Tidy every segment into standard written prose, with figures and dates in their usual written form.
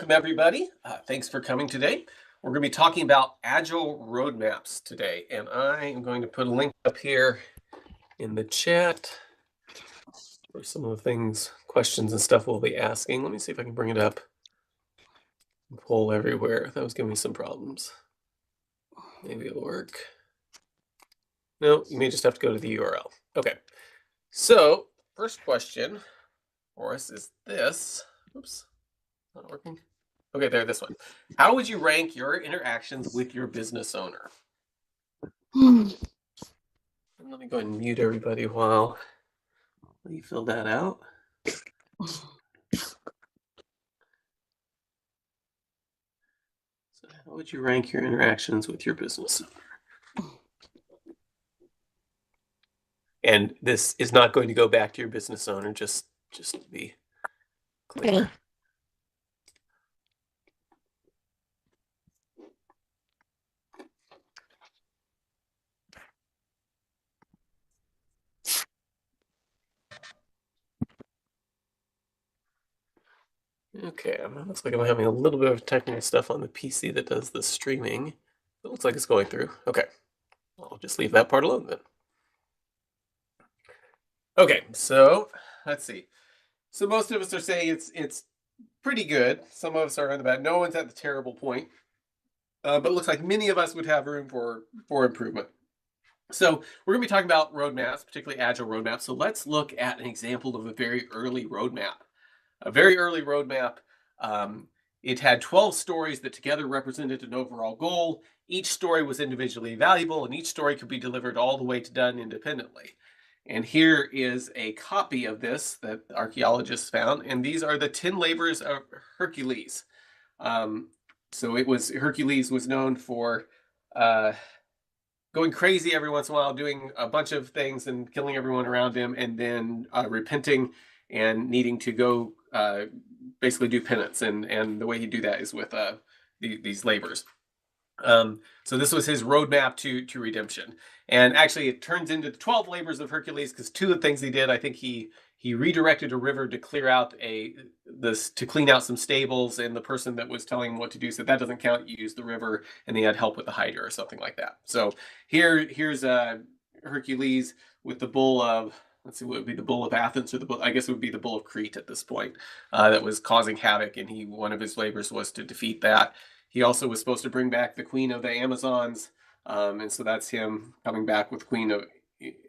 Welcome, everybody. Thanks for coming today. We're going to be talking about Agile roadmaps today, and I am going to put a link up here in the chat for some of the things, questions, and stuff we'll be asking. Let me see if I can bring it up. Poll everywhere. That was giving me some problems. Maybe it'll work. No, you may just have to go to the URL. Okay. So, first question for us is this. Oops, not working. Okay, there, this one. How would you rank your interactions with your business owner? Let me go ahead and mute everybody while you fill that out. So how would you rank your interactions with your business owner? And this is not going to go back to your business owner, just to be clear. Okay, looks like I'm having a little bit of technical stuff on the PC that does the streaming. It looks like it's going through. Okay, I'll just leave that part alone then. Okay, so let's see. So most of us are saying it's pretty good. Some of us are on the bad. No one's at the terrible point. But it looks like many of us would have room for improvement. So we're going to be talking about roadmaps, particularly Agile roadmaps. So let's look at an example of a very early roadmap. A very early roadmap. It had 12 stories that together represented an overall goal. Each story was individually valuable, and each story could be delivered all the way to done independently. And here is a copy of this that archaeologists found, and these are the 10 labors of Hercules. So Hercules was known for going crazy every once in a while, doing a bunch of things and killing everyone around him, and then repenting and needing to go basically do penance. And the way he'd do that is with these labors. So this was his roadmap to redemption. And actually, it turns into the 12 labors of Hercules because two of the things he did, I think he redirected a river to clear out to clean out some stables, and the person that was telling him what to do said that doesn't count. You use the river, and he had help with the Hydra or something like that. So here's Hercules with the bull of, let's see, what would be the bull of Athens, or I guess it would be the bull of Crete at this point, that was causing havoc, and one of his labors was to defeat that. He also was supposed to bring back the queen of the Amazons, and so that's him coming back with queen of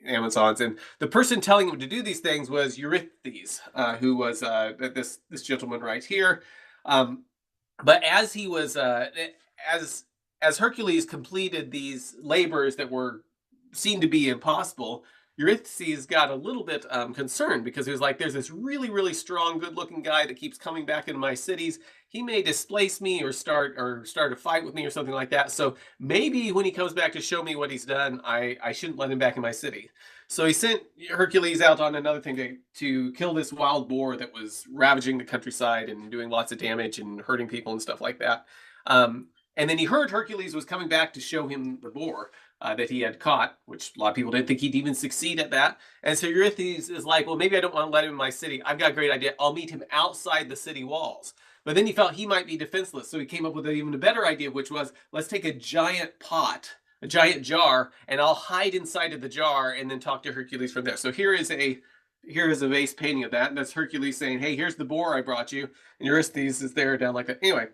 Amazons. And the person telling him to do these things was Eurystheus, who was this gentleman right here. But as he was as Hercules completed these labors that were seen to be impossible, Eurystheus got a little bit concerned because he was like, there's this really, really strong, good-looking guy that keeps coming back into my cities. He may displace me or start a fight with me or something like that. So maybe when he comes back to show me what he's done, I shouldn't let him back in my city. So he sent Hercules out on another thing to kill this wild boar that was ravaging the countryside and doing lots of damage and hurting people and stuff like that. And then he heard Hercules was coming back to show him the boar that he had caught, which a lot of people didn't think he'd even succeed at that. And so Eurystheus is like, well, maybe I don't want to let him in my city. I've got a great idea. I'll meet him outside the city walls. But then he felt he might be defenseless. So he came up with even a better idea, which was, let's take a giant pot, a giant jar, and I'll hide inside of the jar and then talk to Hercules from there. So here is a vase painting of that. And that's Hercules saying, hey, here's the boar I brought you. And Eurystheus is there down like that. Anyway,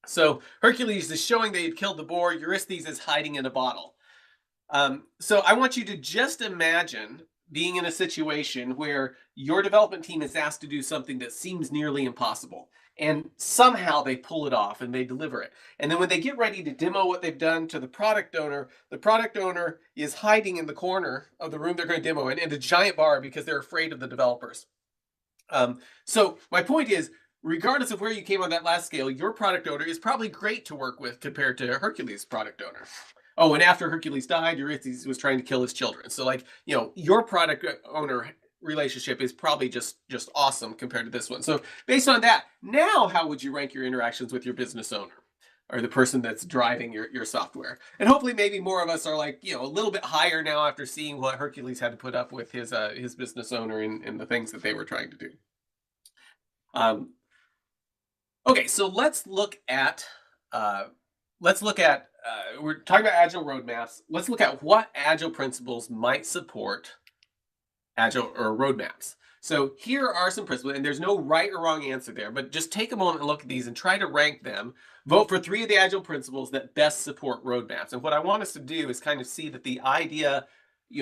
so Hercules is showing that he'd killed the boar. Eurystheus is hiding in a bottle. So I want you to just imagine being in a situation where your development team is asked to do something that seems nearly impossible. And somehow they pull it off and they deliver it. And then when they get ready to demo what they've done to the product owner is hiding in the corner of the room they're going to demo in a giant bar because they're afraid of the developers. So my point is, regardless of where you came on that last scale, your product owner is probably great to work with compared to Hercules' product owner. Oh, and after Hercules died, Eurystheus was trying to kill his children. So, like, your product owner relationship is probably just awesome compared to this one. So, based on that, now how would you rank your interactions with your business owner or the person that's driving your software? And hopefully, maybe more of us are like, a little bit higher now after seeing what Hercules had to put up with his business owner and the things that they were trying to do. Okay, so let's look at we're talking about Agile roadmaps. Let's look at what Agile principles might support Agile or roadmaps. So here are some principles, and there's no right or wrong answer there, but just take a moment and look at these and try to rank them. Vote for 3 of the Agile principles that best support roadmaps. And what I want us to do is kind of see that the idea,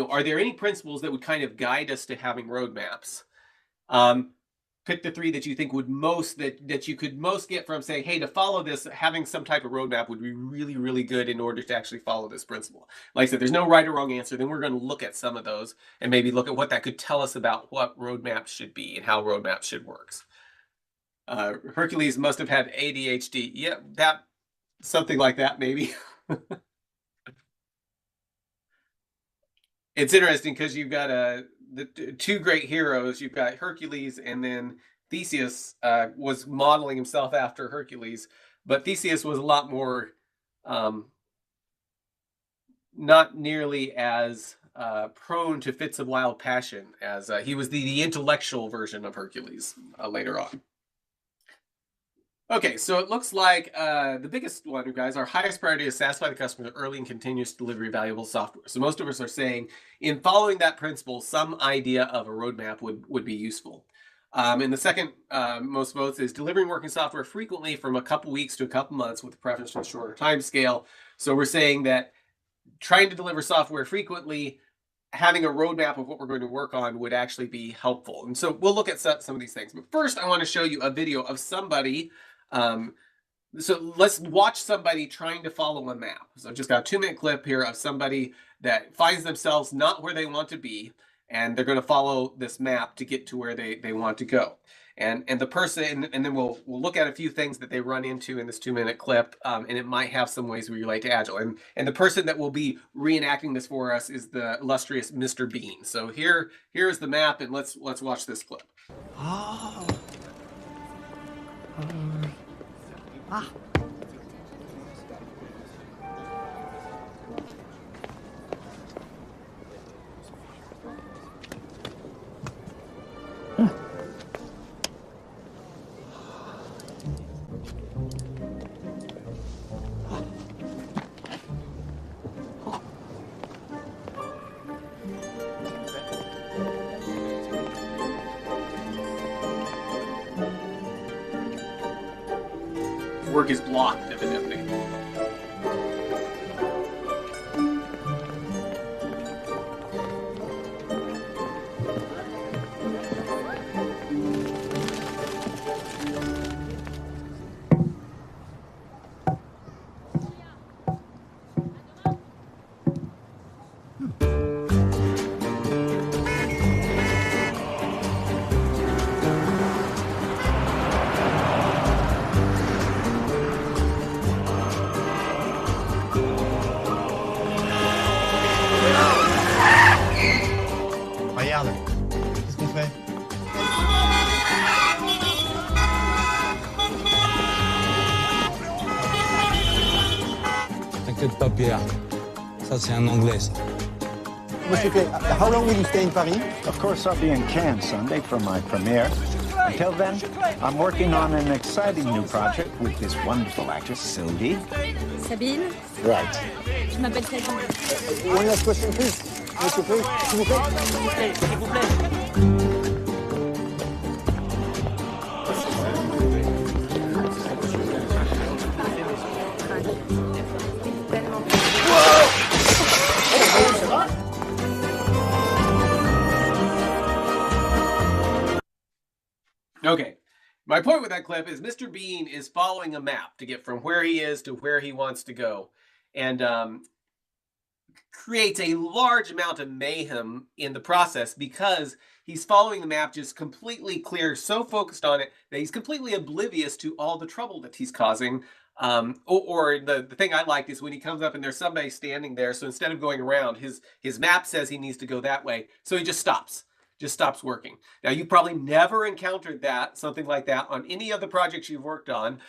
are there any principles that would kind of guide us to having roadmaps? Pick the 3 that you think would most that you could most get from saying, hey, to follow this, having some type of roadmap would be really, really good in order to actually follow this principle. Like I said, there's no right or wrong answer. Then we're going to look at some of those and maybe look at what that could tell us about what roadmaps should be and how roadmaps should work. Hercules must have had ADHD. Yeah, that something like that maybe. It's interesting because you've got the 2 great heroes. You've got Hercules, and then Theseus was modeling himself after Hercules, but Theseus was a lot more not nearly as prone to fits of wild passion as he was the intellectual version of Hercules later on. Okay, so it looks like the biggest one, you guys, our highest priority is satisfy the customer with early and continuous delivery of valuable software. So most of us are saying in following that principle, some idea of a roadmap would be useful. And the second most votes is delivering working software frequently from a couple weeks to a couple months with a preference for a shorter time scale. So we're saying that trying to deliver software frequently, having a roadmap of what we're going to work on would actually be helpful. And so we'll look at some of these things. But first, I want to show you a video of somebody. So let's watch somebody trying to follow a map. So I've just got a 2-minute clip here of somebody that finds themselves not where they want to be, and they're going to follow this map to get to where they want to go. And the person, and then we'll look at a few things that they run into in this 2-minute clip, and it might have some ways we relate to Agile. And the person that will be reenacting this for us is the illustrious Mr. Bean. So here's the map, and let's watch this clip. Oh. Ah. Work is blocked, evidently. Regarde, qu'est-ce qu'on fait? T'inquiète pas, Pierre. Ça, c'est un anglais, ça. Monsieur Clay, how long will you stay in Paris? Of course, I'll be in Cannes Sunday for my premiere. Until then, I'm working on an exciting new project with this wonderful actress, Sylvie. Sabine, Right. je m'appelle Sabine. One last question, please. Monsieur Clay, s'il vous plaît. S'il vous plaît. Okay, my point with that clip is Mr. Bean is following a map to get from where he is to where he wants to go, and creates a large amount of mayhem in the process because he's following the map just completely clear, so focused on it that he's completely oblivious to all the trouble that he's causing. Or the thing I liked is when he comes up and there's somebody standing there, so instead of going around, his map says he needs to go that way, so he just stops working. Now, you probably never encountered something like that on any of the projects you've worked on,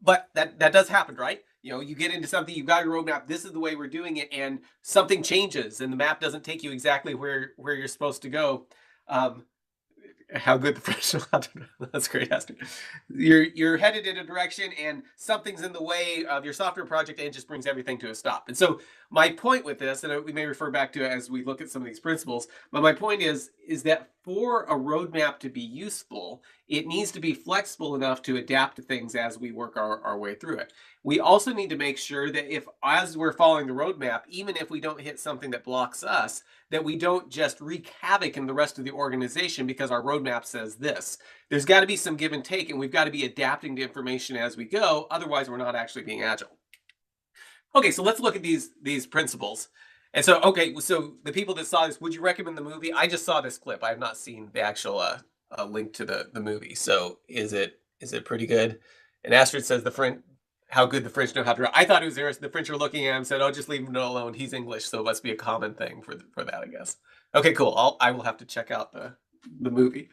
but that does happen, right? You get into something, you've got your roadmap, this is the way we're doing it, and something changes, and the map doesn't take you exactly where you're supposed to go. how good the French know how to. That's great, Esther. You're headed in a direction, and something's in the way of your software project, and it just brings everything to a stop. And so, my point with this, and we may refer back to it as we look at some of these principles, but my point is that for a roadmap to be useful, it needs to be flexible enough to adapt to things as we work our way through it. We also need to make sure that if, as we're following the roadmap, even if we don't hit something that blocks us, that we don't just wreak havoc in the rest of the organization because our roadmap says this. There's got to be some give and take, and we've got to be adapting to information as we go. Otherwise, we're not actually being agile. Okay, so let's look at these principles. And so, okay, so the people that saw this, would you recommend the movie? I just saw this clip. I have not seen the actual link to the movie. So is it pretty good? And Astrid says how good the French know how to draw. I thought it was there. The French are looking at him and said, "Oh, just leave him alone. He's English, so it must be a common thing for that, I guess." Okay, cool. I will have to check out the movie.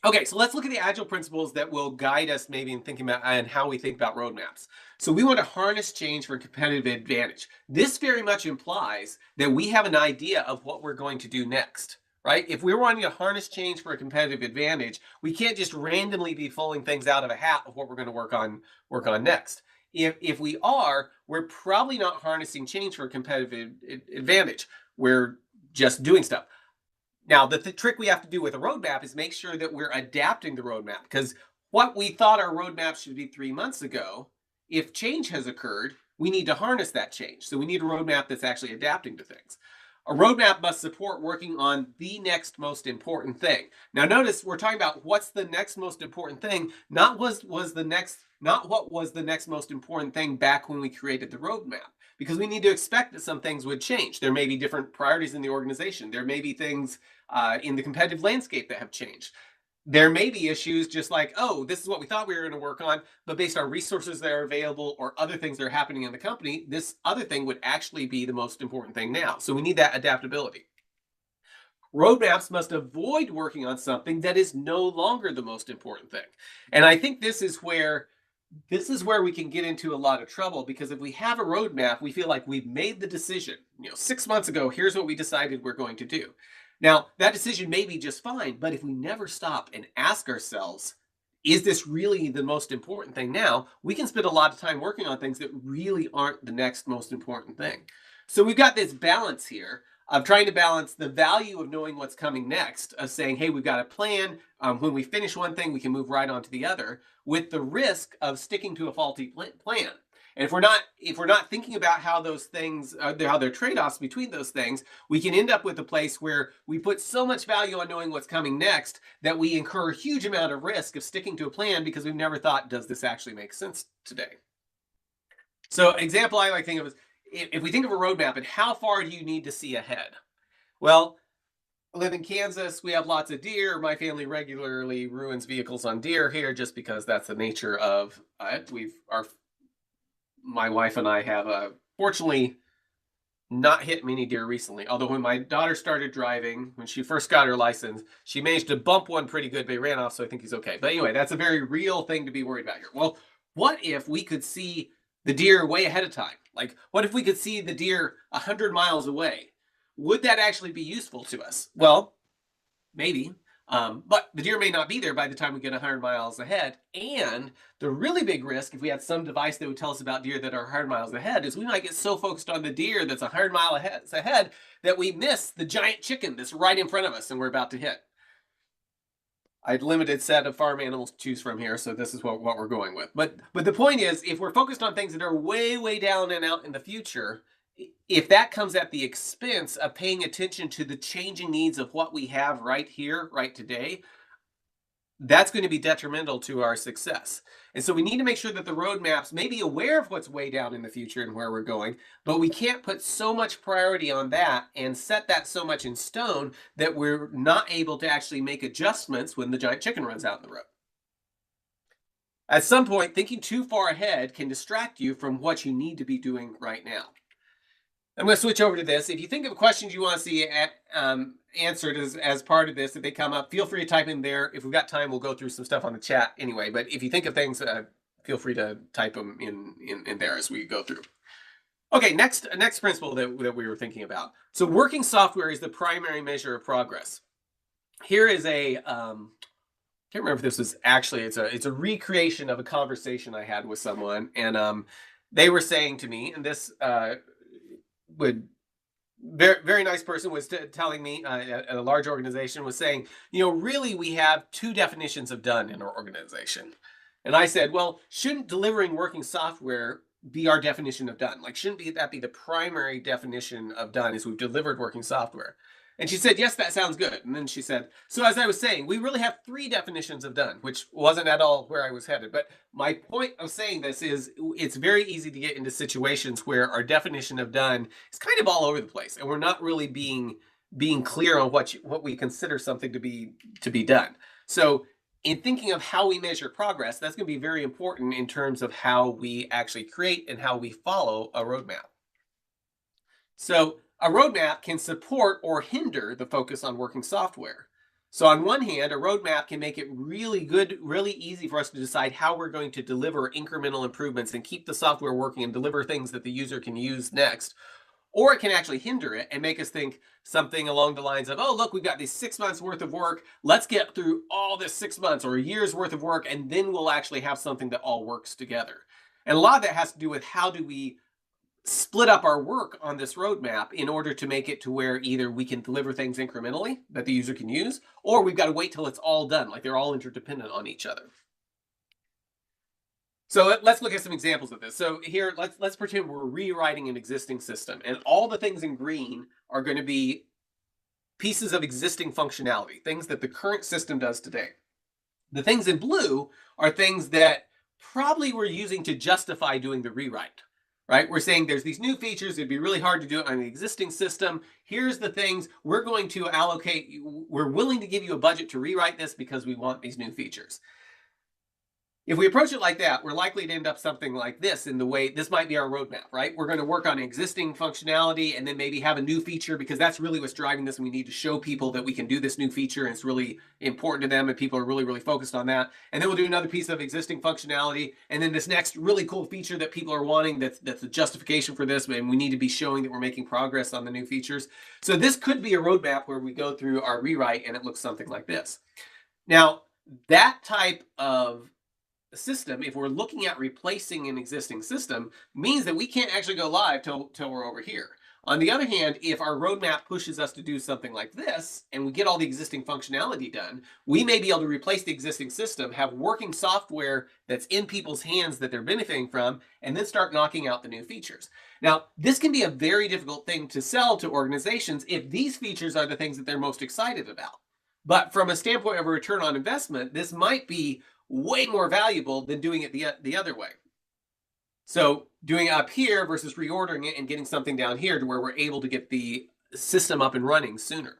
Okay, so let's look at the Agile principles that will guide us maybe in thinking about and how we think about roadmaps. So we want to harness change for competitive advantage. This very much implies that we have an idea of what we're going to do next. Right? If we're wanting to harness change for a competitive advantage, we can't just randomly be pulling things out of a hat of what we're going to work on next. If we are, we're probably not harnessing change for a competitive advantage. We're just doing stuff. Now, the trick we have to do with a roadmap is make sure that we're adapting the roadmap, because what we thought our roadmap should be 3 months ago, if change has occurred, we need to harness that change. So we need a roadmap that's actually adapting to things. A roadmap must support working on the next most important thing. Now notice we're talking about what's the next most important thing, not what was the next most important thing back when we created the roadmap. Because we need to expect that some things would change. There may be different priorities in the organization. There may be things in the competitive landscape that have changed. There may be issues just like, oh, this is what we thought we were going to work on, but based on resources that are available or other things that are happening in the company, this other thing would actually be the most important thing now. So we need that adaptability. Roadmaps must avoid working on something that is no longer the most important thing. And I think this is where we can get into a lot of trouble, because if we have a roadmap, we feel like we've made the decision. 6 months ago, here's what we decided we're going to do. Now, that decision may be just fine, but if we never stop and ask ourselves, is this really the most important thing now? We can spend a lot of time working on things that really aren't the next most important thing. So we've got this balance here of trying to balance the value of knowing what's coming next, of saying, hey, we've got a plan. When we finish one thing, we can move right on to the other, with the risk of sticking to a faulty plan. And if we're not thinking about how those things, how there are trade-offs between those things, we can end up with a place where we put so much value on knowing what's coming next that we incur a huge amount of risk of sticking to a plan because we've never thought, does this actually make sense today? So example I like to think of is, if we think of a roadmap and how far do you need to see ahead? Well, I live in Kansas. We have lots of deer. My family regularly ruins vehicles on deer here just because that's the nature of it. My wife and I have fortunately not hit many deer recently. Although when my daughter started driving, when she first got her license, she managed to bump one pretty good, but he ran off, so I think he's okay. But anyway, that's a very real thing to be worried about here. Well, what if we could see the deer way ahead of time? Like, what if we could see the deer 100 miles away? Would that actually be useful to us? Well, maybe. But the deer may not be there by the time we get 100 miles ahead. And the really big risk, if we had some device that would tell us about deer that are 100 miles ahead, is we might get so focused on the deer that's 100 miles ahead that we miss the giant chicken that's right in front of us and we're about to hit. I had a limited set of farm animals to choose from here, so this is what we're going with. But the point is, if we're focused on things that are way, way down and out in the future, if that comes at the expense of paying attention to the changing needs of what we have right here, right today, that's going to be detrimental to our success. And so we need to make sure that the roadmaps may be aware of what's way down in the future and where we're going, but we can't put so much priority on that and set that so much in stone that we're not able to actually make adjustments when the giant chicken runs out in the road. At some point, thinking too far ahead can distract you from what you need to be doing right now. I'm going to switch over to this. If you think of questions you want to see answered as part of this, if they come up, feel free to type in there. If we've got time, we'll go through some stuff on the chat anyway. But if you think of things, feel free to type them in there as we go through. Okay, next principle that we were thinking about. So working software is the primary measure of progress. here is a can't remember if this was actually it's a recreation of a conversation I had with someone, and they were saying to me, and this would very nice person was telling me at a large organization was saying, really we have two definitions of done in our organization. And I said, well, shouldn't delivering working software be our definition of done? Like, shouldn't that be the primary definition of done is we've delivered working software? And she said, yes, that sounds good. And then she said, so as I was saying, we really have three definitions of done, which wasn't at all where I was headed. But my point of saying this is it's very easy to get into situations where our definition of done is kind of all over the place, and we're not really being clear on what we consider something to be done. So in thinking of how we measure progress, that's going to be very important in terms of how we actually create and how we follow a roadmap. So a roadmap can support or hinder the focus on working software. So on one hand, a roadmap can make it really good, really easy for us to decide how we're going to deliver incremental improvements and keep the software working and deliver things that the user can use next. Or it can actually hinder it and make us think something along the lines of, oh, look, we've got these 6 months worth of work. Let's get through all this 6 months or a year's worth of work, and then we'll actually have something that all works together. And a lot of that has to do with how do we split up our work on this roadmap in order to make it to where either we can deliver things incrementally that the user can use, or we've got to wait till it's all done, like they're all interdependent on each other. So let's look at some examples of this. So here, let's pretend we're rewriting an existing system, and all the things in green are going to be pieces of existing functionality, things that the current system does today. The things in blue are things that probably we're using to justify doing the rewrite, right? We're saying there's these new features. It'd be really hard to do it on the existing system. Here's the things we're going to allocate. We're willing to give you a budget to rewrite this because we want these new features. If we approach it like that, we're likely to end up something like this in the way, this might be our roadmap, right? We're going to work on existing functionality and then maybe have a new feature because that's really what's driving this. And we need to show people that we can do this new feature and it's really important to them and people are really, really focused on that. And then we'll do another piece of existing functionality. And then this next really cool feature that people are wanting, that's a justification for this, and we need to be showing that we're making progress on the new features. So this could be a roadmap where we go through our rewrite and it looks something like this. Now, that type of system, if we're looking at replacing an existing system, means that we can't actually go live till we're over here. On the other hand, if our roadmap pushes us to do something like this and we get all the existing functionality done, we may be able to replace the existing system, have working software that's in people's hands that they're benefiting from, and then start knocking out the new features. Now, this can be a very difficult thing to sell to organizations if these features are the things that they're most excited about. But from a standpoint of a return on investment, this might be way more valuable than doing it the other way. So doing it up here versus reordering it and getting something down here to where we're able to get the system up and running sooner.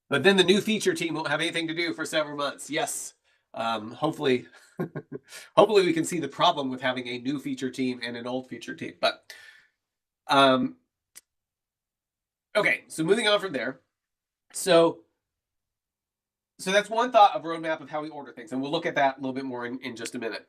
But then the new feature team won't have anything to do for several months. Yes, hopefully, hopefully we can see the problem with having a new feature team and an old feature team. But okay, so moving on from there. So that's one thought of roadmap of how we order things, and we'll look at that a little bit more in just a minute.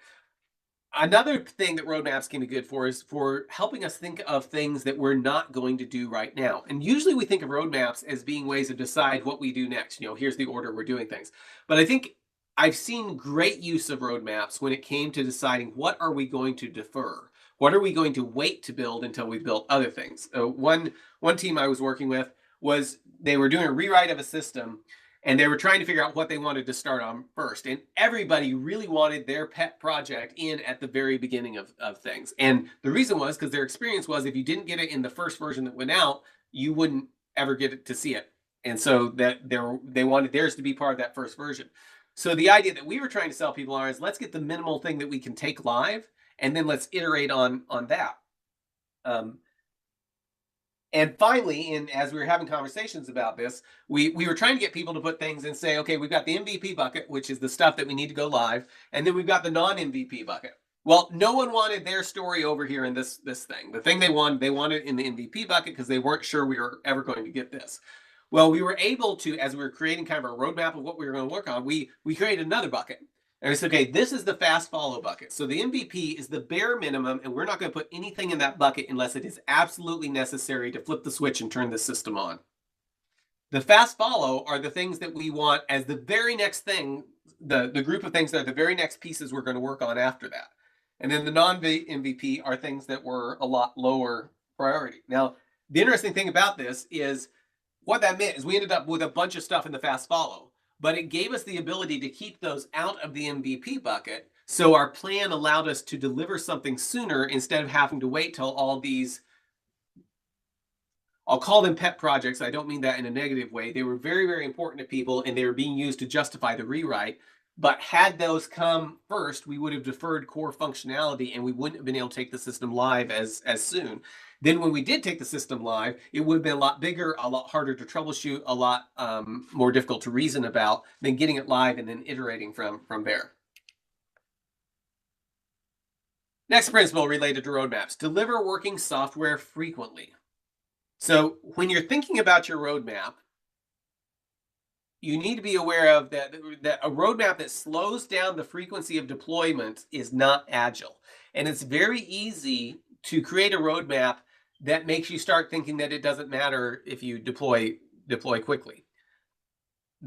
Another thing that roadmaps can be good for is for helping us think of things that we're not going to do right now. And usually we think of roadmaps as being ways to decide what we do next. Here's the order we're doing things. But I think I've seen great use of roadmaps when it came to deciding what are we going to defer? What are we going to wait to build until we built other things? One team I was working with was they were doing a rewrite of a system, and they were trying to figure out what they wanted to start on first. And everybody really wanted their pet project in at the very beginning of things. And the reason was because their experience was if you didn't get it in the first version that went out, you wouldn't ever get it to see it. And so that they wanted theirs to be part of that first version. So the idea that we were trying to sell people on is let's get the minimal thing that we can take live, and then let's iterate on that. And finally, as we were having conversations about this, we were trying to get people to put things and say, okay, we've got the MVP bucket, which is the stuff that we need to go live, and then we've got the non-MVP bucket. Well, no one wanted their story over here in this thing. The thing they wanted in the MVP bucket because they weren't sure we were ever going to get this. Well, we were able to, as we were creating kind of a roadmap of what we were going to work on, we created another bucket. And we said, okay, this is the fast follow bucket. So the MVP is the bare minimum, and we're not going to put anything in that bucket unless it is absolutely necessary to flip the switch and turn the system on. The fast follow are the things that we want as the very next thing, the group of things that are the very next pieces we're going to work on after that. And then the non-MVP are things that were a lot lower priority. Now, the interesting thing about this is what that meant is we ended up with a bunch of stuff in the fast follow, but it gave us the ability to keep those out of the MVP bucket. So our plan allowed us to deliver something sooner instead of having to wait till all these, I'll call them pet projects. I don't mean that in a negative way. They were very, very important to people and they were being used to justify the rewrite. But had those come first, we would have deferred core functionality and we wouldn't have been able to take the system live as soon. Then when we did take the system live, it would have been a lot bigger, a lot harder to troubleshoot, a lot more difficult to reason about than getting it live and then iterating from there. Next principle related to roadmaps: deliver working software frequently. So when you're thinking about your roadmap, you need to be aware of that a roadmap that slows down the frequency of deployment is not agile. And it's very easy to create a roadmap that makes you start thinking that it doesn't matter if you deploy quickly.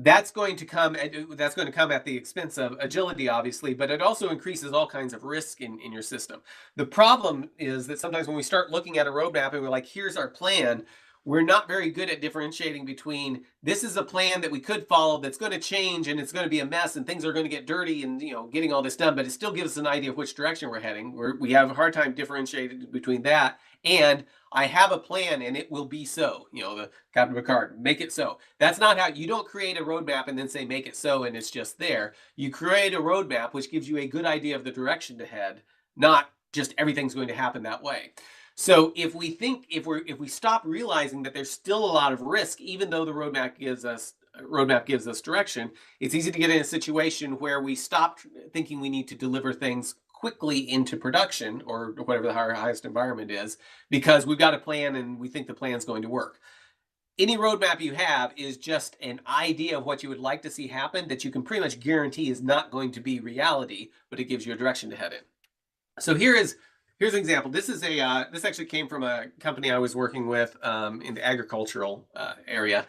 That's going to come at the expense of agility, obviously, but it also increases all kinds of risk in your system. The problem is that sometimes when we start looking at a roadmap and we're like, here's our plan, we're not very good at differentiating between this is a plan that we could follow that's going to change and it's going to be a mess and things are going to get dirty and getting all this done, but it still gives us an idea of which direction we're heading. We have a hard time differentiating between that and I have a plan and it will be so. The Captain Picard, make it so. That's not how you don't create a roadmap and then say make it so and it's just there. You create a roadmap which gives you a good idea of the direction to head, not just everything's going to happen that way. So if we stop realizing that there's still a lot of risk, even though the roadmap gives us direction, it's easy to get in a situation where we stop thinking we need to deliver things quickly into production or whatever the highest environment is, because we've got a plan and we think the plan's going to work. Any roadmap you have is just an idea of what you would like to see happen that you can pretty much guarantee is not going to be reality, but it gives you a direction to head in. So here's an example. This actually came from a company I was working with in the agricultural area,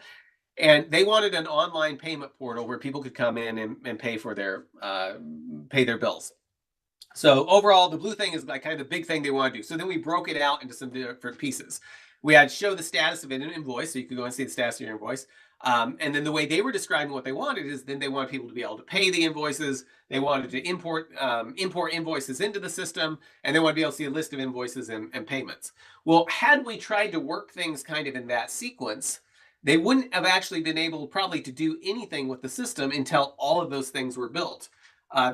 and they wanted an online payment portal where people could come in and pay their bills. So overall, the blue thing is like kind of the big thing they want to do. So then we broke it out into some different pieces. We had show the status of an invoice, so you could go and see the status of your invoice. And then the way they were describing what they wanted is then they wanted people to be able to pay the invoices. They wanted to import invoices into the system, and they wanted to be able to see a list of invoices and payments. Well, had we tried to work things kind of in that sequence, they wouldn't have actually been able probably to do anything with the system until all of those things were built.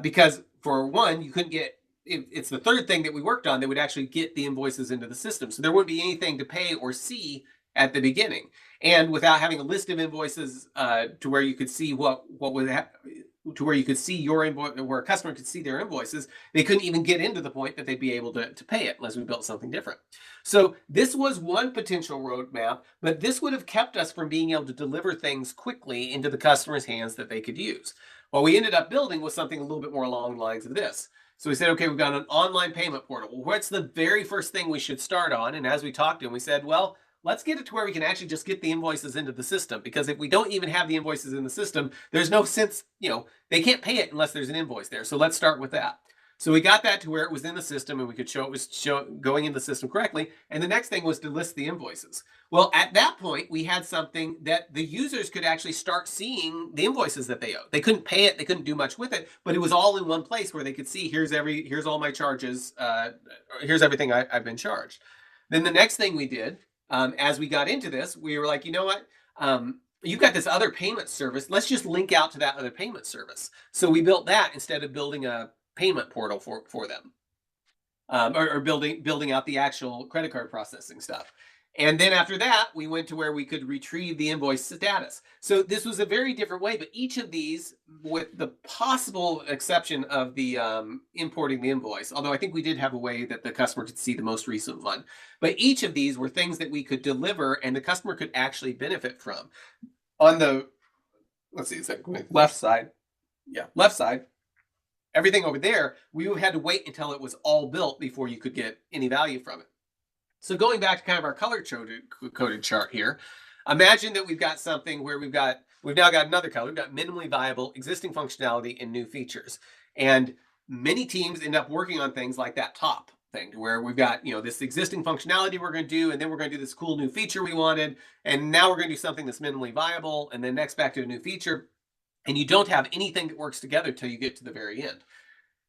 Because for one, you couldn't get, it's the third thing that we worked on that would actually get the invoices into the system. So there wouldn't be anything to pay or see at the beginning. And without having a list of invoices to where you could see to where you could see your invoice, where a customer could see their invoices, they couldn't even get into the point that they'd be able to pay it unless we built something different. So this was one potential roadmap, but this would have kept us from being able to deliver things quickly into the customer's hands that they could use. What we ended up building was something a little bit more along the lines of this. So we said, okay, we've got an online payment portal. Well, what's the very first thing we should start on? And as we talked to him, we said, well, let's get it to where we can actually just get the invoices into the system, because if we don't even have the invoices in the system, there's no sense, they can't pay it unless there's an invoice there. So let's start with that. So we got that to where it was in the system and we could show it was going in the system correctly. And the next thing was to list the invoices. Well, at that point, we had something that the users could actually start seeing the invoices that they owe. They couldn't pay it. They couldn't do much with it, but it was all in one place where they could see, here's all my charges. Here's everything I've been charged. Then the next thing we did, as we got into this, we were like, you know what? You've got this other payment service. Let's just link out to that other payment service. So we built that instead of building a payment portal for them, or building out the actual credit card processing stuff. And then after that, we went to where we could retrieve the invoice status. So this was a very different way, but each of these, with the possible exception of the importing the invoice, although I think we did have a way that the customer could see the most recent one, but each of these were things that we could deliver and the customer could actually benefit from. On the, let's see, is that left side? Yeah, left side. Everything over there, we had to wait until it was all built before you could get any value from it. So going back to kind of our color-coded chart here, Imagine that we've got something where we've now got another color. We've got minimally viable, existing functionality, and new features. And many teams end up working on things like that top thing, where we've got, this existing functionality we're going to do, and then we're going to do this cool new feature we wanted, and now we're going to do something that's minimally viable, and then next back to a new feature. And you don't have anything that works together till you get to the very end.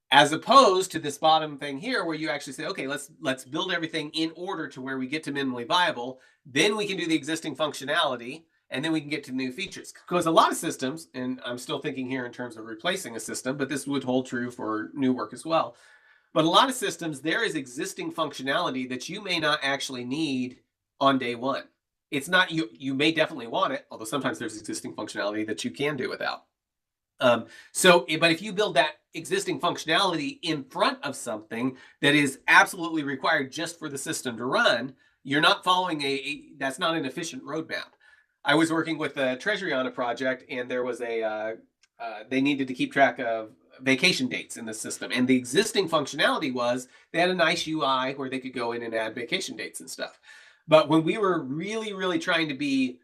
As opposed to this bottom thing here, where you actually say, okay, let's build everything in order to where we get to minimally viable. Then we can do the existing functionality, and then we can get to new features. Because a lot of systems, and I'm still thinking here in terms of replacing a system, but this would hold true for new work as well. But a lot of systems, there is existing functionality that you may not actually need on day one. It's not, you may definitely want it, although sometimes there's existing functionality that you can do without. But if you build that existing functionality in front of something that is absolutely required just for the system to run, you're not following that's not an efficient roadmap. I was working with the Treasury on a project, and there was they needed to keep track of vacation dates in the system. And the existing functionality was they had a nice UI where they could go in and add vacation dates and stuff. But when we were really, really trying to be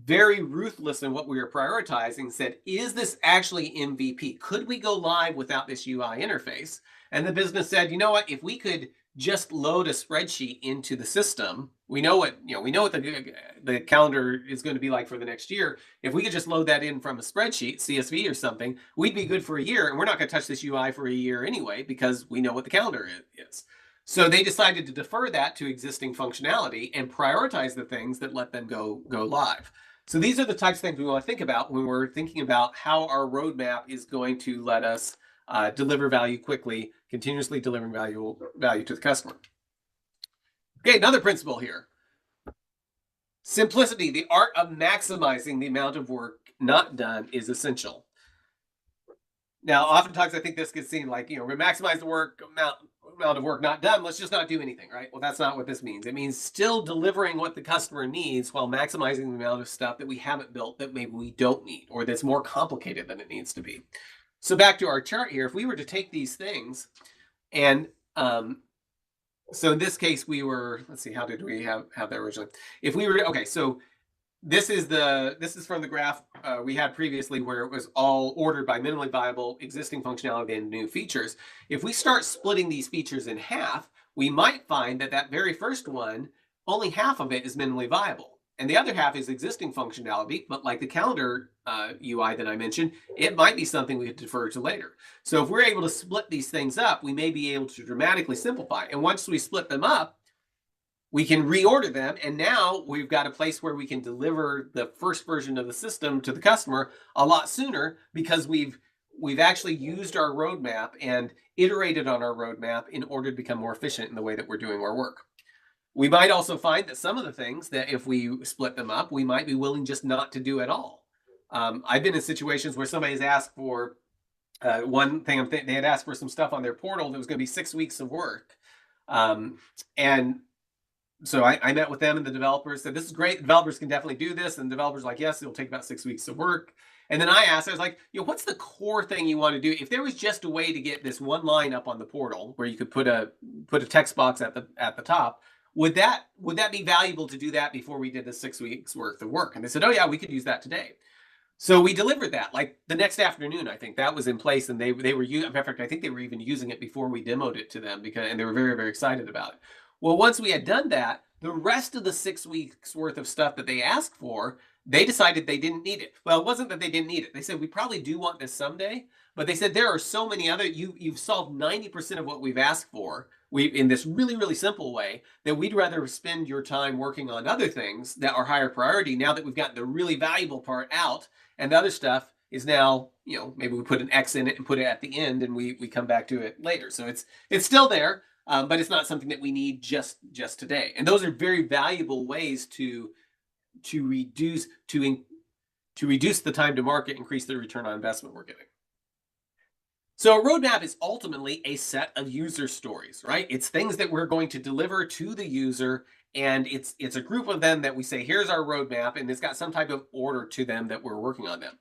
very ruthless in what we were prioritizing, said, is this actually MVP? Could we go live without this UI interface? And the business said, you know what, if we could just load a spreadsheet into the system, we know what the calendar is going to be like for the next year. If we could just load that in from a spreadsheet, CSV or something, we'd be good for a year. And we're not going to touch this UI for a year anyway, because we know what the calendar is. So they decided to defer that to existing functionality and prioritize the things that let them go live. So these are the types of things we want to think about when we're thinking about how our roadmap is going to let us deliver value quickly, continuously delivering value to the customer. Okay, another principle here. Simplicity, the art of maximizing the amount of work not done, is essential. Now, oftentimes I think this gets seen like, we maximize the amount of work not done, let's just not do anything, right? Well, that's not what this means. It means still delivering what the customer needs while maximizing the amount of stuff that we haven't built that maybe we don't need, or that's more complicated than it needs to be. So back to our chart here, if we were to take these things and, so in this case we were, let's see, how did we have that originally? If we were, okay, so this is from the graph we had previously, where it was all ordered by minimally viable, existing functionality, and new features. If we start splitting these features in half, we might find that very first one, only half of it is minimally viable. And the other half is existing functionality, but like the calendar UI that I mentioned, it might be something we could defer to later. So if we're able to split these things up, we may be able to dramatically simplify. And once we split them up, we can reorder them, and now we've got a place where we can deliver the first version of the system to the customer a lot sooner, because we've actually used our roadmap and iterated on our roadmap in order to become more efficient in the way that we're doing our work. We might also find that some of the things that if we split them up, we might be willing just not to do at all. I've been in situations where somebody's asked for one thing, they had asked for some stuff on their portal that was going to be 6 weeks of work. And so I met with them, and the developers said, this is great. The developers can definitely do this. And the developers were like, yes, it'll take about 6 weeks of work. And then I asked, I was like, what's the core thing you want to do? If there was just a way to get this one line up on the portal where you could put a text box at the top, would that be valuable to do that before we did the 6 weeks worth of work? And they said, oh yeah, we could use that today. So we delivered that like the next afternoon. I think that was in place, and they were using. In fact, I think they were even using it before we demoed it to them, and they were very, very excited about it. Well, once we had done that, the rest of the 6 weeks worth of stuff that they asked for, they decided they didn't need it. Well, it wasn't that they didn't need it. They said, we probably do want this someday, but they said, there are so many other, you've solved 90% of what we've asked for in this really, really simple way, that we'd rather spend your time working on other things that are higher priority now that we've gotten the really valuable part out, and the other stuff is now, maybe we put an X in it and put it at the end, and we come back to it later. So it's still there. But it's not something that we need just today. And those are very valuable ways to reduce the time to market, increase the return on investment we're getting. So a roadmap is ultimately a set of user stories, right? It's things that we're going to deliver to the user, and it's a group of them that we say, here's our roadmap, and it's got some type of order to them that we're working on them.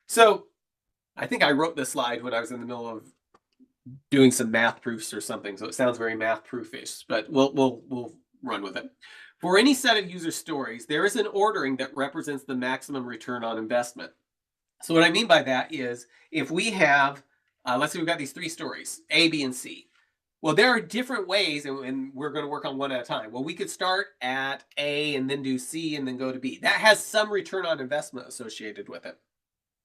So I think I wrote this slide when I was in the middle of doing some math proofs or something, so it sounds very math proofish, but we'll run with it. For any set of user stories, there is an ordering that represents the maximum return on investment. So what I mean by that is if we have, let's say we've got these 3 stories, A, B, and C. Well, there are different ways, and we're going to work on one at a time. Well, we could start at A and then do C and then go to B. That has some return on investment associated with it.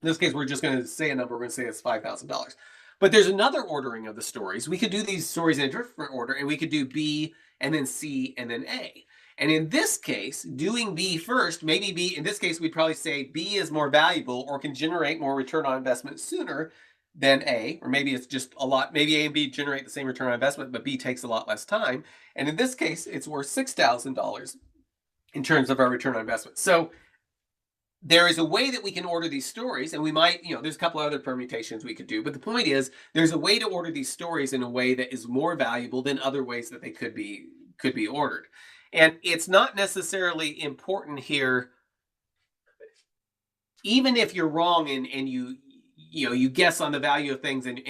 In this case, we're just going to say a number. We're going to say it's $5,000. But there's another ordering of the stories. We could do these stories in a different order, and we could do B and then C and then A. And in this case, doing B first, maybe B, in this case, we'd probably say B is more valuable or can generate more return on investment sooner than A, or maybe it's just a lot, maybe A and B generate the same return on investment, but B takes a lot less time. And in this case, it's worth $6,000 in terms of our return on investment. So there is a way that we can order these stories, and we might, there's a couple other permutations we could do, but the point is there's a way to order these stories in a way that is more valuable than other ways that they could be ordered. And it's not necessarily important here, even if you're wrong and you guess on the value of things and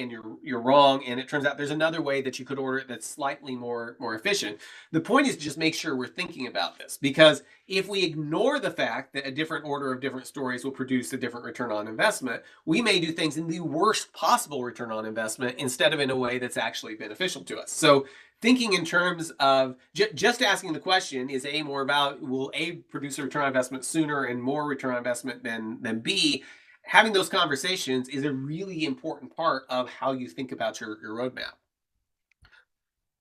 you're wrong, and it turns out there's another way that you could order it that's slightly more efficient. The point is just make sure we're thinking about this, because if we ignore the fact that a different order of different stories will produce a different return on investment, we may do things in the worst possible return on investment instead of in a way that's actually beneficial to us. So thinking in terms of just asking the question, is A more about, will A produce a return on investment sooner and more return on investment than B? Having those conversations is a really important part of how you think about your roadmap.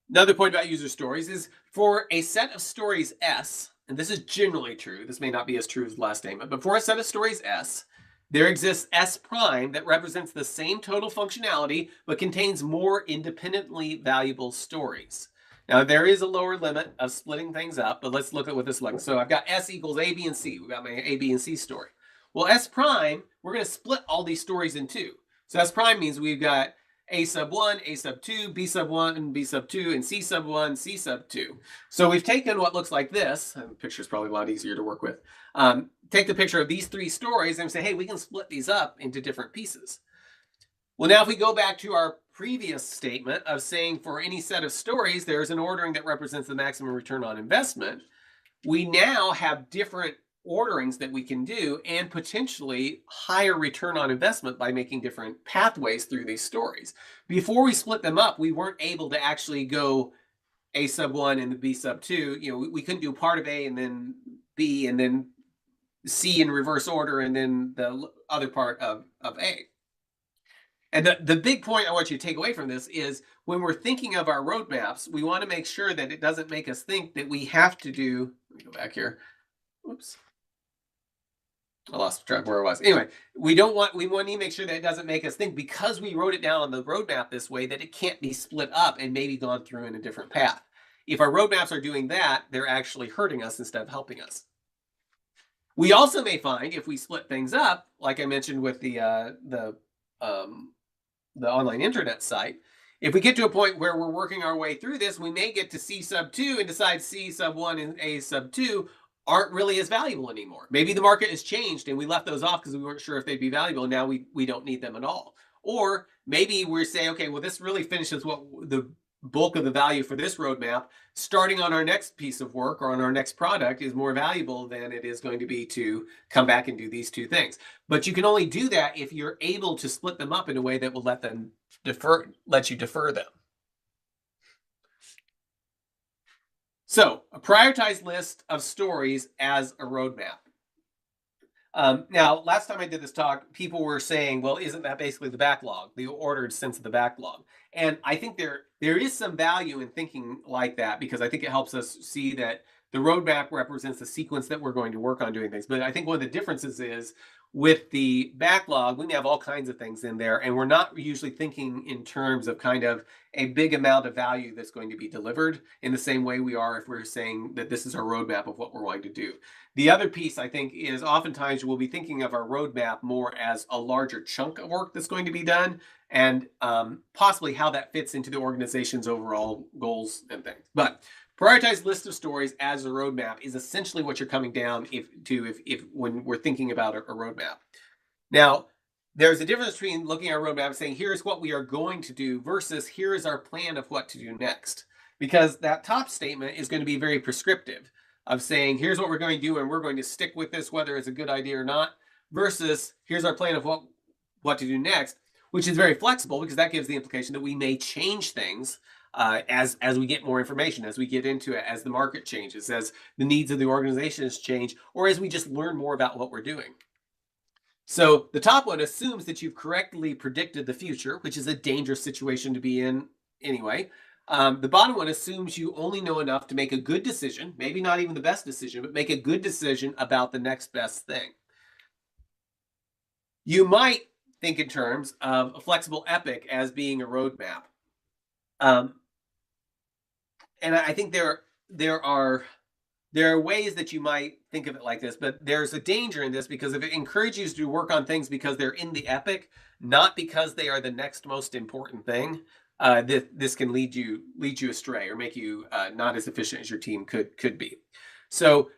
Another point about user stories is for a set of stories S, and this is generally true, this may not be as true as the last statement, but for a set of stories S, there exists S prime that represents the same total functionality, but contains more independently valuable stories. Now, there is a lower limit of splitting things up, but let's look at what this looks like. So I've got S equals A, B, and C. We've got my A, B, and C story. Well, S prime, we're going to split all these stories in 2. So S prime means we've got A sub 1, A sub 2, B sub 1, B sub 2, and C sub 1, C sub 2. So we've taken what looks like this, and the picture is probably a lot easier to work with. Take the picture of these 3 stories and say, hey, we can split these up into different pieces. Well, now if we go back to our previous statement of saying for any set of stories, there's an ordering that represents the maximum return on investment, we now have different orderings that we can do and potentially higher return on investment by making different pathways through these stories. Before we split them up, we weren't able to actually go A sub 1 and the B sub 2. We couldn't do part of A and then B and then C in reverse order and then the other part of A. And the big point I want you to take away from this is when we're thinking of our roadmaps, we want to make sure that it doesn't make us think that we have to do, let me go back here. Oops. I lost track where I was. Anyway, we want to make sure that it doesn't make us think because we wrote it down on the roadmap this way that it can't be split up and maybe gone through in a different path. If our roadmaps are doing that, they're actually hurting us instead of helping us. We also may find if we split things up, like I mentioned with the online internet site, if we get to a point where we're working our way through this, we may get to C sub 2 and decide C sub 1 and A sub 2 aren't really as valuable anymore. Maybe the market has changed and we left those off because we weren't sure if they'd be valuable, and now we don't need them at all. Or maybe we're saying, okay, well, this really finishes what the bulk of the value for this roadmap. Starting on our next piece of work or on our next product is more valuable than it is going to be to come back and do these 2 things. But you can only do that if you're able to split them up in a way that will let you defer them. So, a prioritized list of stories as a roadmap. Now, last time I did this talk, people were saying, well, isn't that basically the backlog, the ordered sense of the backlog? And I think there is some value in thinking like that, because I think it helps us see that the roadmap represents the sequence that we're going to work on doing things. But I think one of the differences is with the backlog, we may have all kinds of things in there, and we're not usually thinking in terms of kind of a big amount of value that's going to be delivered in the same way we are if we're saying that this is our roadmap of what we're going to do. The other piece, I think, is oftentimes we'll be thinking of our roadmap more as a larger chunk of work that's going to be done, and possibly how that fits into the organization's overall goals and things. But prioritized list of stories as a roadmap is essentially what you're coming down if when we're thinking about a roadmap. Now, there's a difference between looking at a roadmap and saying, here's what we are going to do versus here is our plan of what to do next. Because that top statement is going to be very prescriptive. of saying, here's what we're going to do, and we're going to stick with this, whether it's a good idea or not, versus here's our plan of what to do next, which is very flexible because that gives the implication that we may change things as we get more information, as we get into it, as the market changes, as the needs of the organizations change, or as we just learn more about what we're doing. So the top one assumes that you've correctly predicted the future, which is a dangerous situation to be in anyway. The bottom one assumes you only know enough to make a good decision, maybe not even the best decision, but make a good decision about the next best thing. You might think in terms of a flexible epic as being a roadmap. And I think there are ways that you might think of it like this, but there's a danger in this because if it encourages you to work on things because they're in the epic, not because they are the next most important thing, this can lead you astray or make you not as efficient as your team could be. So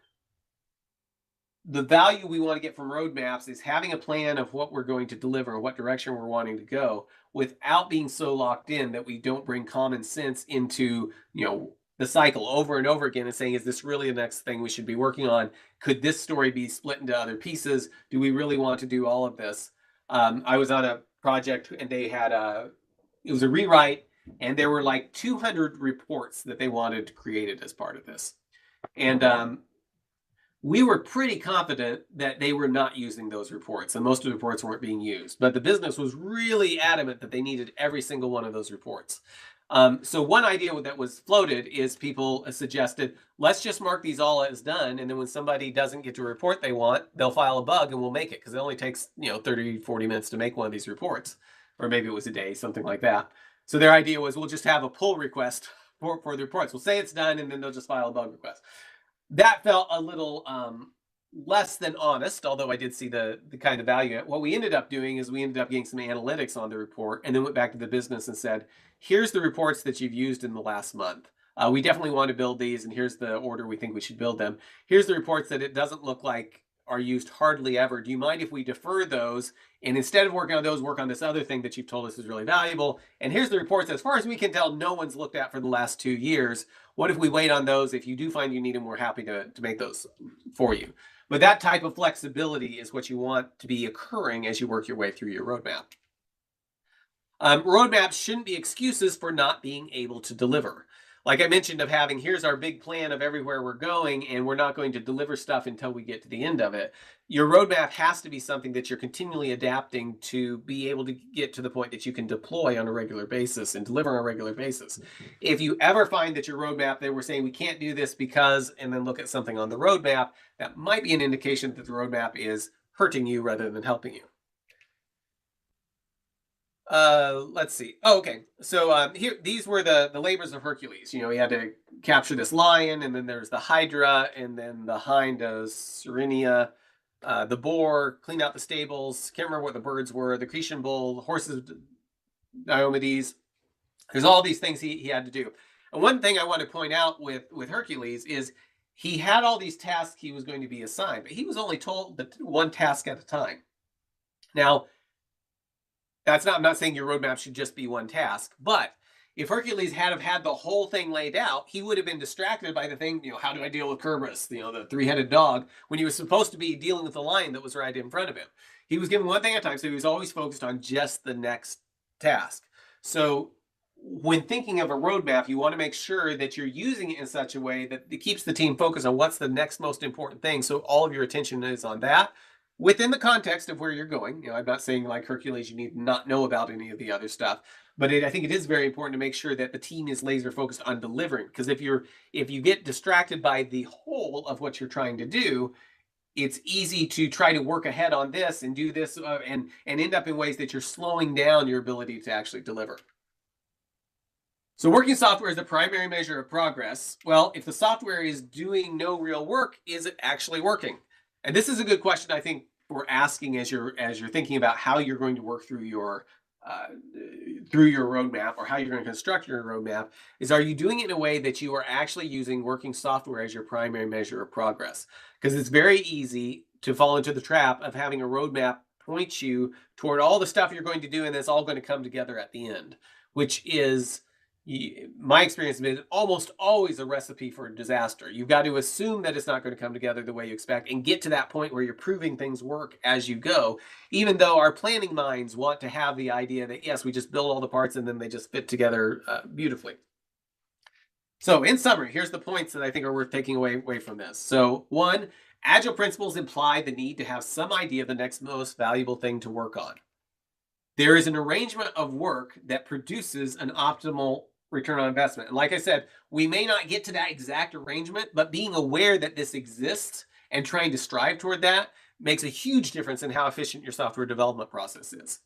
the value we want to get from roadmaps is having a plan of what we're going to deliver and what direction we're wanting to go without being so locked in that we don't bring common sense into, the cycle over and over again and saying, is this really the next thing we should be working on? Could this story be split into other pieces? Do we really want to do all of this? I was on a project and they had it was a rewrite and there were like 200 reports that they wanted created as part of this. And we were pretty confident that they were not using those reports and most of the reports weren't being used, but the business was really adamant that they needed every single one of those reports. So one idea that was floated is people suggested, let's just mark these all as done. And then when somebody doesn't get to a report they want, they'll file a bug and we'll make it because it only takes, 30, 40 minutes to make one of these reports, or maybe it was a day, something like that. So their idea was we'll just have a pull request for the reports. We'll say it's done and then they'll just file a bug request. That felt a little less than honest, although I did see the kind of value in it. What we ended up doing is we ended up getting some analytics on the report and then went back to the business and said, here's the reports that you've used in the last month. We definitely want to build these and here's the order we think we should build them. Here's the reports that it doesn't look like are used hardly ever. Do you mind if we defer those and instead of working on those, work on this other thing that you've told us is really valuable? And here's the reports, as far as we can tell, no one's looked at for the last 2 years. What if we wait on those? If you do find you need them, we're happy to make those for you. But that type of flexibility is what you want to be occurring as you work your way through your roadmap. Roadmaps shouldn't be excuses for not being able to deliver. Like I mentioned, of having, here's our big plan of everywhere we're going, and we're not going to deliver stuff until we get to the end of it. Your roadmap has to be something that you're continually adapting to be able to get to the point that you can deploy on a regular basis and deliver on a regular basis. If you ever find that your roadmap, they were saying we can't do this because, and then look at something on the roadmap, that might be an indication that the roadmap is hurting you rather than helping you. Let's see. Oh, okay. So here, these were the labors of Hercules. He had to capture this lion, and then there's the Hydra, and then the hind of Serenia, the boar, clean out the stables. Can't remember what the birds were. The Cretan bull, the horses of Diomedes. There's all these things he had to do. And one thing I want to point out with Hercules is he had all these tasks he was going to be assigned, but he was only told that one task at a time. Now, I'm not saying your roadmap should just be one task, but if Hercules had the whole thing laid out, he would have been distracted by the thing, how do I deal with Cerberus, the three-headed dog, when he was supposed to be dealing with the lion that was right in front of him. He was given one thing at a time, so he was always focused on just the next task. So when thinking of a roadmap, you want to make sure that you're using it in such a way that it keeps the team focused on what's the next most important thing, so all of your attention is on that, within the context of where you're going. I'm not saying like Hercules, you need to not know about any of the other stuff, but I think it is very important to make sure that the team is laser focused on delivering. Because if you get distracted by the whole of what you're trying to do, it's easy to try to work ahead on this and do this and end up in ways that you're slowing down your ability to actually deliver. So working software is the primary measure of progress. Well, if the software is doing no real work, is it actually working? And this is a good question, I think, for asking as you're thinking about how you're going to work through your roadmap, or how you're going to construct your roadmap, is are you doing it in a way that you are actually using working software as your primary measure of progress? Because it's very easy to fall into the trap of having a roadmap point you toward all the stuff you're going to do, and it's all going to come together at the end, which is my experience has been almost always a recipe for a disaster. You've got to assume that it's not going to come together the way you expect and get to that point where you're proving things work as you go, even though our planning minds want to have the idea that, yes, we just build all the parts and then they just fit together beautifully. So in summary, here's the points that I think are worth taking away from this. So 1, Agile principles imply the need to have some idea of the next most valuable thing to work on. There is an arrangement of work that produces an optimal return on investment. And like I said, we may not get to that exact arrangement, but being aware that this exists and trying to strive toward that makes a huge difference in how efficient your software development process is.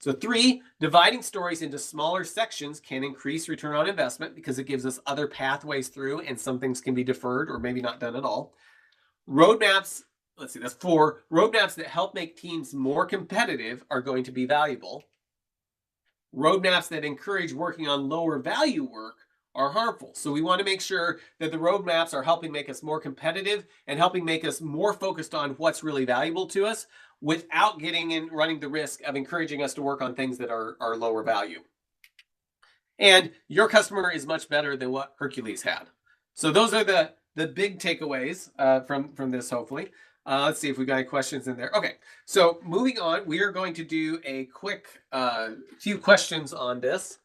So 3, dividing stories into smaller sections can increase return on investment because it gives us other pathways through and some things can be deferred or maybe not done at all. Roadmaps, let's see, that's 4. Roadmaps that help make teams more competitive are going to be valuable. Roadmaps that encourage working on lower value work are harmful. So we want to make sure that the roadmaps are helping make us more competitive and helping make us more focused on what's really valuable to us without getting in running the risk of encouraging us to work on things that are lower value. And your customer is much better than what Hercules had. So those are the big takeaways from this, hopefully. Let's see if we got any questions in there. Okay, so moving on, we are going to do a quick few questions on this,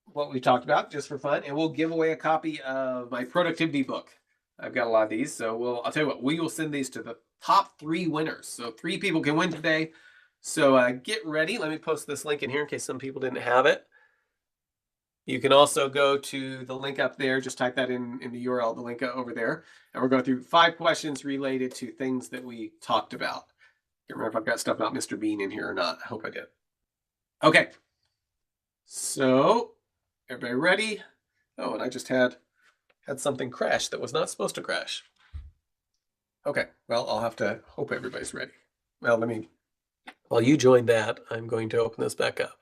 what we talked about, just for fun, and we'll give away a copy of my productivity book. I've got a lot of these, so I'll tell you what, we will send these to the top 3 winners. So 3 people can win today. So get ready. Let me post this link in here in case some people didn't have it. You can also go to the link up there. Just type that in the URL, the link over there. And we're going through 5 questions related to things that we talked about. Can't remember if I've got stuff about Mr. Bean in here or not. I hope I did. Okay. So, everybody ready? Oh, and I just had something crash that was not supposed to crash. Okay. Well, I'll have to hope everybody's ready. Well, while you join that, I'm going to open this back up.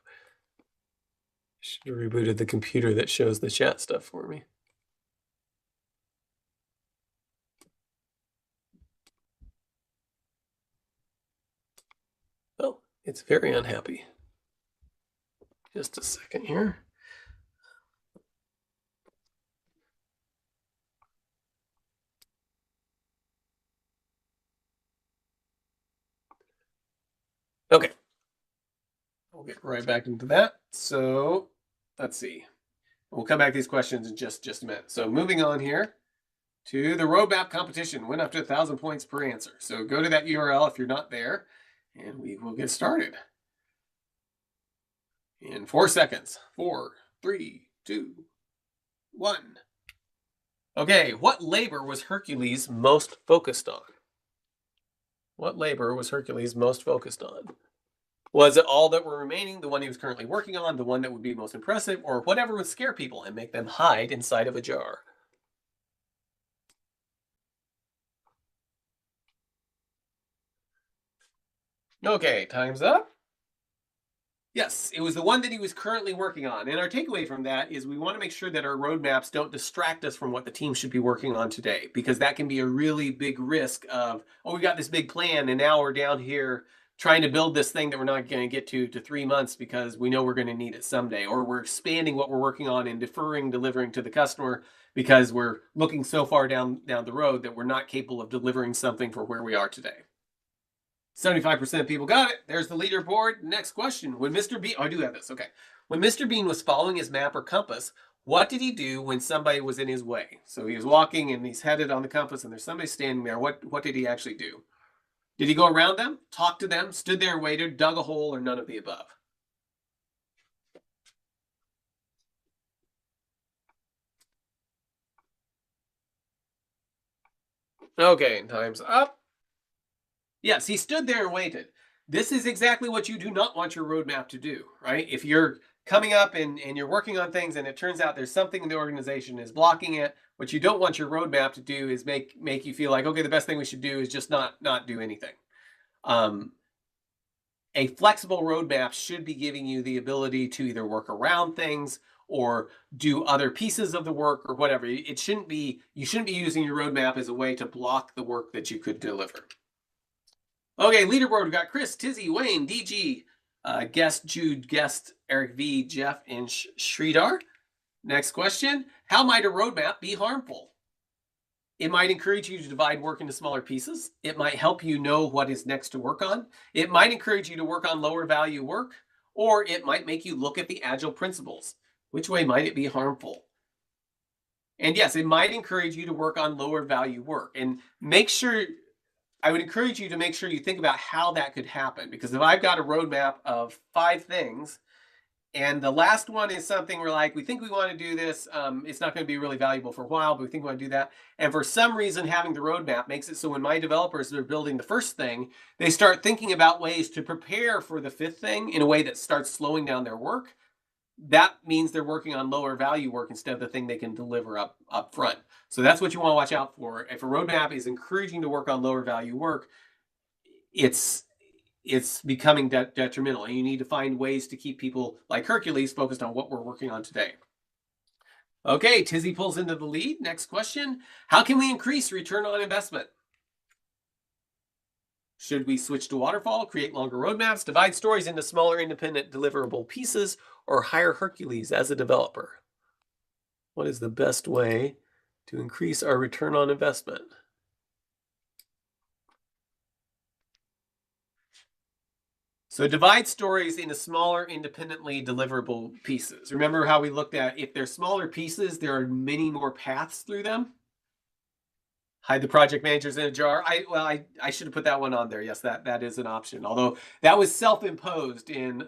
Should have rebooted the computer that shows the chat stuff for me. Oh, it's very unhappy. Just a second here. Okay. We'll get right back into that. So let's see. We'll come back to these questions in just a minute. So moving on here to the roadmap competition, win up to 1,000 points per answer. So go to that URL if you're not there, and we will get started in 4 seconds. 4, 3, 2, 1. Okay, what labor was Hercules most focused on? What labor was Hercules most focused on? Was it all that were remaining, the one he was currently working on, the one that would be most impressive, or whatever would scare people and make them hide inside of a jar? Okay, time's up. Yes, it was the one that he was currently working on. And our takeaway from that is we want to make sure that our roadmaps don't distract us from what the team should be working on today, because that can be a really big risk of, oh, we got this big plan and now we're down here trying to build this thing that we're not going to get to 3 months because we know we're going to need it someday, or we're expanding what we're working on and deferring delivering to the customer because we're looking so far down the road that we're not capable of delivering something for where we are today. 75% of people got it. There's the leaderboard. Next question. When Mr. Bean, I do have this. Okay. When Mr. Bean was following his map or compass, what did he do when somebody was in his way? So he was walking and he's headed on the compass and there's somebody standing there. What did he actually do? Did he go around them, talk to them, stood there and waited, dug a hole, or none of the above? Okay, time's up. Yes, he stood there and waited. This is exactly what you do not want your roadmap to do, right? If you're coming up and you're working on things and it turns out there's something in the organization is blocking it, what you don't want your roadmap to do is make you feel like, okay, the best thing we should do is just not do anything. A flexible roadmap should be giving you the ability to either work around things or do other pieces of the work or whatever. You shouldn't be using your roadmap as a way to block the work that you could deliver. Okay, leaderboard, we've got Chris, Tizzy, Wayne, DG, Guest, Jude, Guest, Eric V, Jeff, and Sridhar. Next question. How might a roadmap be harmful? It might encourage you to divide work into smaller pieces. It might help you know what is next to work on. It might encourage you to work on lower value work, or it might make you look at the Agile principles. Which way might it be harmful? And yes, it might encourage you to work on lower value work. And I would encourage you to make sure you think about how that could happen. Because if I've got a roadmap of 5 things, and the last one is something we're like, we think we want to do this. It's not going to be really valuable for a while, but we think we want to do that. And for some reason, having the roadmap makes it so when my developers are building the first thing, they start thinking about ways to prepare for the 5th thing in a way that starts slowing down their work. That means they're working on lower value work instead of the thing they can deliver up front. So that's what you want to watch out for. If a roadmap is encouraging to work on lower value work, it's becoming detrimental, and you need to find ways to keep people like Hercules focused on what we're working on today. Okay, Tizzy pulls into the lead. Next question. How can we increase return on investment? Should we switch to Waterfall, create longer roadmaps, divide stories into smaller independent deliverable pieces, or hire Hercules as a developer? What is the best way to increase our return on investment? So divide stories into smaller, independently deliverable pieces. Remember how we looked at if they're smaller pieces, there are many more paths through them. Hide the project managers in a jar. I should have put that one on there. Yes, that is an option. Although that was self-imposed in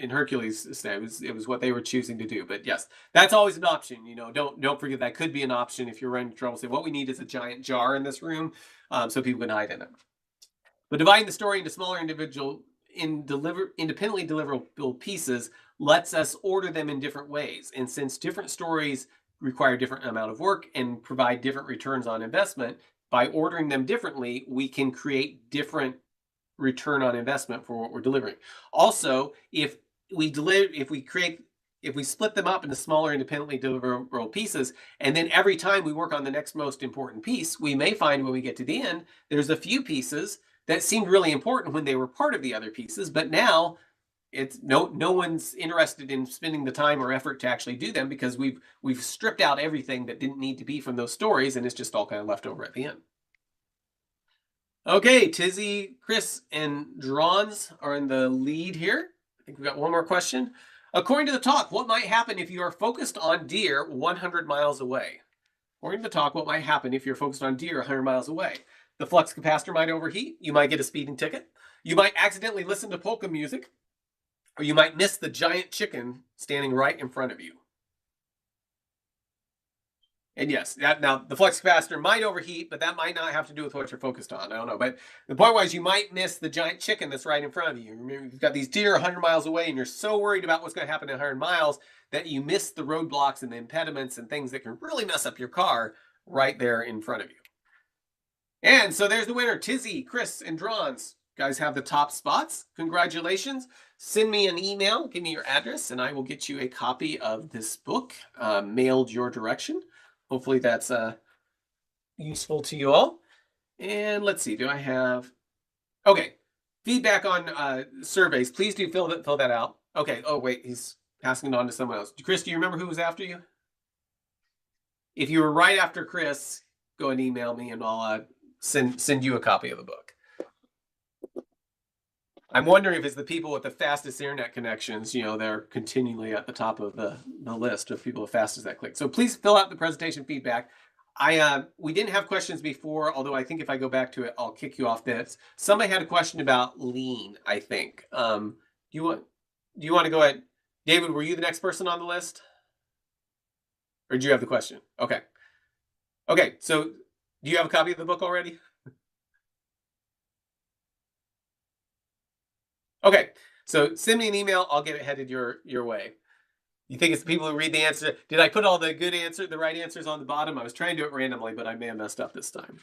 Hercules. It was what they were choosing to do. But yes, that's always an option. You know, don't forget that could be an option if you're running into trouble. Say what we need is a giant jar in this room, so people can hide in it. But dividing the story into smaller independently deliverable pieces lets us order them in different ways. And since different stories require different amount of work and provide different returns on investment, by ordering them differently, we can create different return on investment for what we're delivering. Also, if we split them up into smaller independently deliverable pieces, and then every time we work on the next most important piece, we may find when we get to the end, there's a few pieces that seemed really important when they were part of the other pieces, but now it's no one's interested in spending the time or effort to actually do them because we've stripped out everything that didn't need to be from those stories, and it's just all kind of left over at the end. Okay, Tizzy, Chris, and Drons are in the lead here. I think we've got one more question. According to the talk, what might happen if you are focused on deer 100 miles away? According to the talk, what might happen if you're focused on deer 100 miles away? The flux capacitor might overheat. You might get a speeding ticket. You might accidentally listen to polka music. Or you might miss the giant chicken standing right in front of you. And yes, now the flux capacitor might overheat, but that might not have to do with what you're focused on. I don't know. But the point was you might miss the giant chicken that's right in front of you. Remember, you've got these deer 100 miles away, and you're so worried about what's going to happen in 100 miles that you miss the roadblocks and the impediments and things that can really mess up your car right there in front of you. And so there's the winner, Tizzy, Chris, and Drons. You guys have the top spots. Congratulations. Send me an email, give me your address, and I will get you a copy of this book mailed your direction. Hopefully that's useful to you all. And let's see, do I have... Okay, feedback on surveys. Please do fill that out. Okay, oh wait, he's passing it on to someone else. Chris, do you remember who was after you? If you were right after Chris, go and email me and I'll send you a copy of the book. I'm wondering if it's the people with the fastest internet connections, you know, they're continually at the top of the list of people the fastest that click. So please fill out the presentation feedback. We didn't have questions before, although I think if I go back to it, I'll kick you off this. Somebody had a question about lean, I think. Do you want to go ahead? David, were you the next person on the list? Or do you have the question? Okay. Okay, so do you have a copy of the book already? Okay, so send me an email. I'll get it headed your way. You think it's the people who read the answer? Did I put all the right answers on the bottom? I was trying to do it randomly, but I may have messed up this time.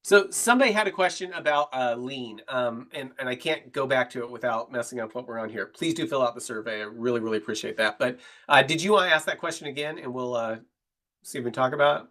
So somebody had a question about lean, and I can't go back to it without messing up what we're on here. Please do fill out the survey. I really, really appreciate that. But did you want to ask that question again, and we'll see if we can talk about it?